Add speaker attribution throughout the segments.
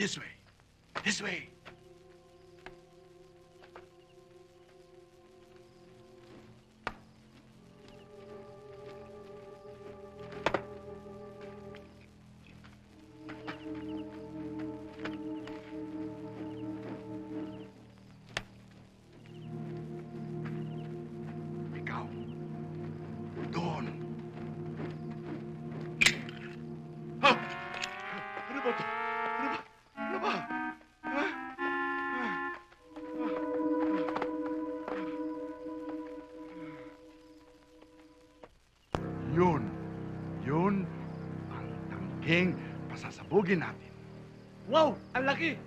Speaker 1: This way. This way. Ikaw. Doon. Ha? Ano ba ito? Ano ba? Ano ba? Ha? Yun. Yun ang tangking pasasabugin natin.
Speaker 2: Wow! Ang laki!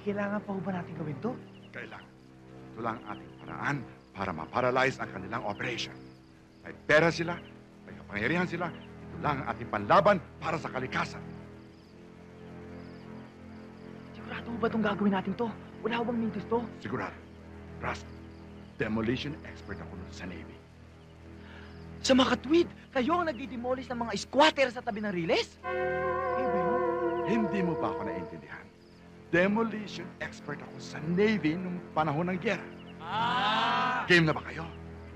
Speaker 2: Kailangan pa ho ba natin gawin to?
Speaker 1: Kailangan. Ito lang ang ating paraan para ma-paralyze ang kanilang operation. May pera sila, may kapangyarihan sila. Ito lang ang ating panlaban para sa kalikasan.
Speaker 2: Sigurado ho ba itong gagawin natin to? Wala ho bang mintis to?
Speaker 1: Sigurado. Rust, demolition expert ako nun sa Navy.
Speaker 2: Sa makatwid, kayo ang nagdidemolish ng mga squatter sa tabi ng riles? Kayo ba yun?
Speaker 1: Hindi mo ba ako naintindihan? Demolition expert ako sa Navy nung panahon ng giyera. Game na ba kayo?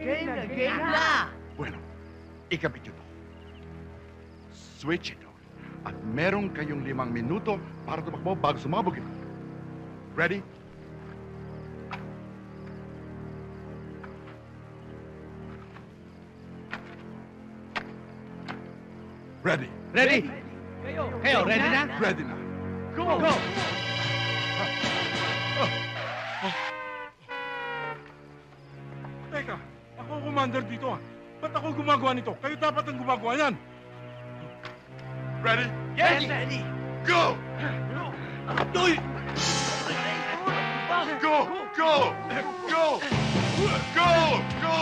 Speaker 2: Game na!
Speaker 1: Bueno, ikabit nyo to. Switch ito. At meron kayong 5 minuto para tumakbo bago sumabog ito. Ready? Ready.
Speaker 2: Ready? Kayo, ready na?
Speaker 1: Ready na.
Speaker 2: Go! Go!
Speaker 3: Teka, ako ang commander dito ah. Ba't ako gumagawa nito? Kayo dapat ang gumagawa yan.
Speaker 1: Ready?
Speaker 2: Yes! Ready!
Speaker 1: Go!
Speaker 2: Doy!
Speaker 1: Go! Go! Go! Go! Go! Go!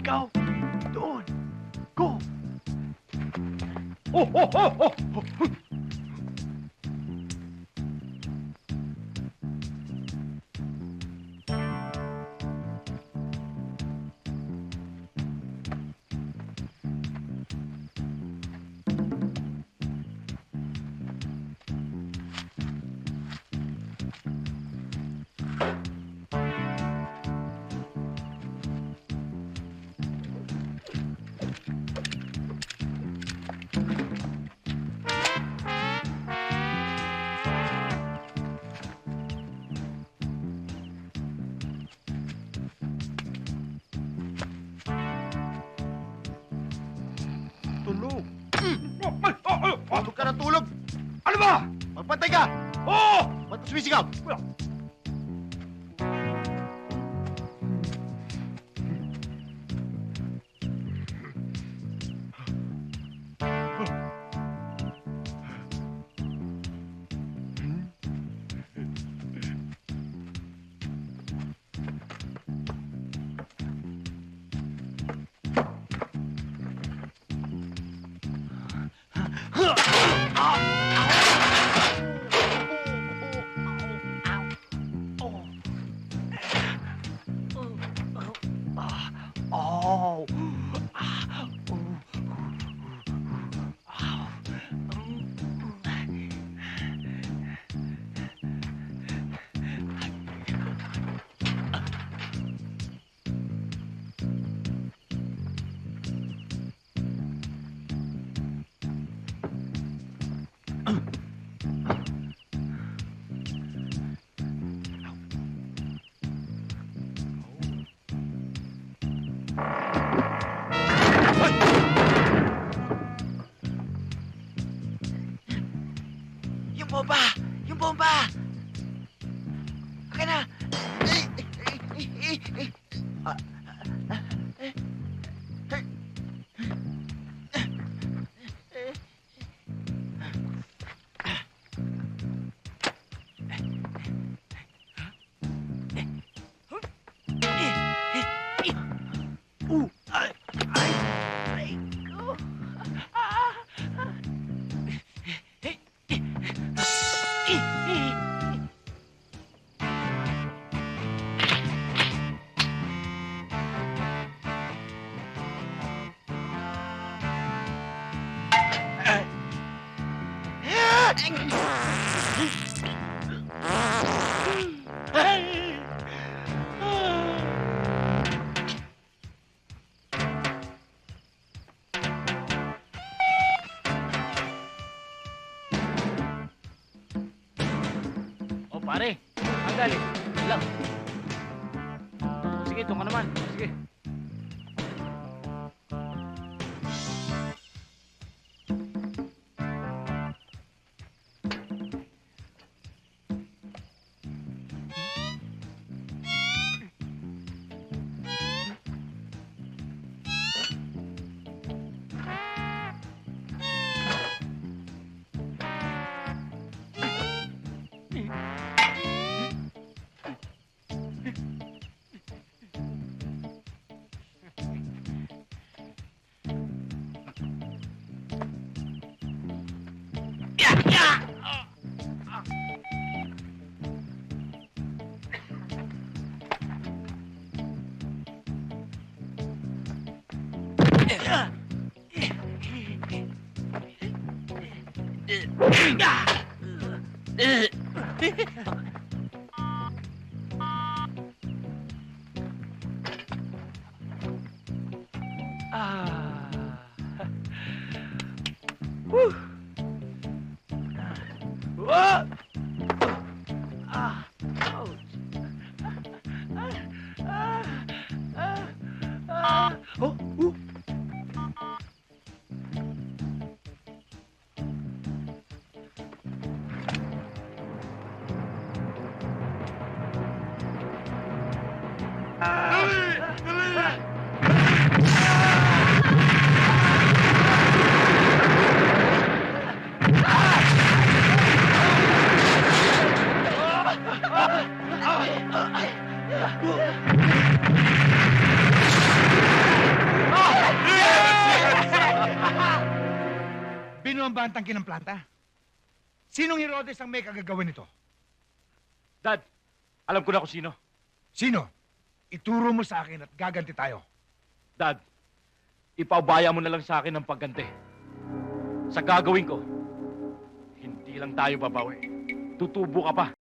Speaker 2: Ikaw! Doon! Go!
Speaker 3: Oh, oh, oh, oh!
Speaker 1: Tulog.
Speaker 4: Tulog ka ng tulog!
Speaker 3: Ano ba?
Speaker 4: Magpantay ka!
Speaker 3: Oo!
Speaker 4: Ba't ka sumisigaw?
Speaker 2: Oh!
Speaker 5: pare. Ang galing. Lang. Sige, ito ka naman. Sige.
Speaker 2: Woo! Whoa! Ouch! Oh! Ooh!
Speaker 6: Binuang ba ang tangke ng planta? Sinong Herodes ang may kagagawin nito?
Speaker 5: Dad, alam ko na kung sino.
Speaker 6: Sino? Ituro mo sa akin at gaganti tayo.
Speaker 5: Dad, ipaubaya mo na lang sa akin ang pagganti. Sa gagawin ko, hindi lang tayo babawi. Tutubo ka pa.